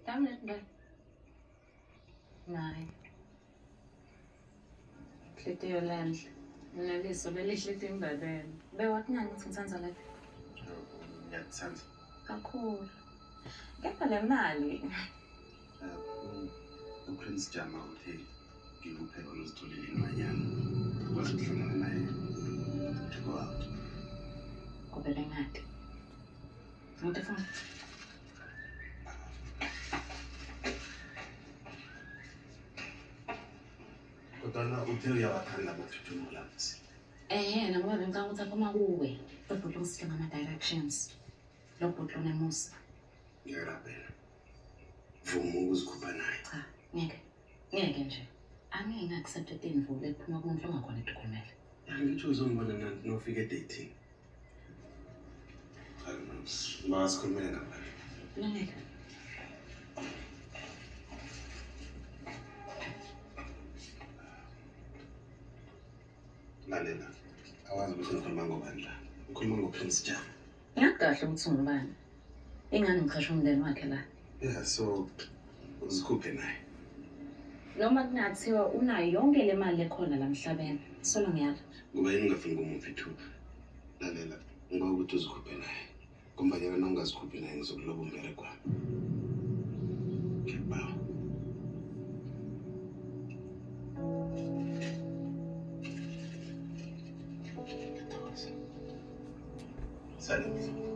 Damn it, but. Nein. Inhliziyo lenhle. Neliso belihlisa imbabelo. Bewathi ngani ukuthi ngithanza le? Ngiyakuthanda. Kakhulu. Kepha le mali. uPrince Jama uthe ngikuphe oluzitholile imanyana. Kwazi ukuhlangana naye. To go out. Kube bengadi. Ngite phone. Kodwa uthe uyawathanda amathuthumbo lapha. Yena ngoba bengicabanga ukuthi aphuma kuwe. Bebhodla ngisihla ngama-directions. Lo bhodla unemusa. Ngiyarabhela. Vuma ukuzikhupha naye. Cha, ngeke. Ngeke nje. Angeke ngi-accept imvulo ephuma kumuntu ongakhona idokhumela. Ngitsho uzongibona nanti nofika edating. Masikhulumele ngaphandle. Ngeke. Lalela. Awazi ukuthi ngikhuluma ngobani la. Ngikhuluma ngoPrince Jama. Ngiyakahle ukuthi ungubani. Ingane ngichashe umndeni wakhe la. Yeah, so uzikhuphe naye. Noma kungathiwa unayo yonke le mali ekhona la emhlabeni. Solo ngiyala. Kuba yini ungafuni kumuphi ithuba? Lalela, ngiba ukuthi uzikhuphe naye. Ngombanyana nawungazikhuphi naye ngizokuloba umbereko wami. Ngiyakbawa. Salut.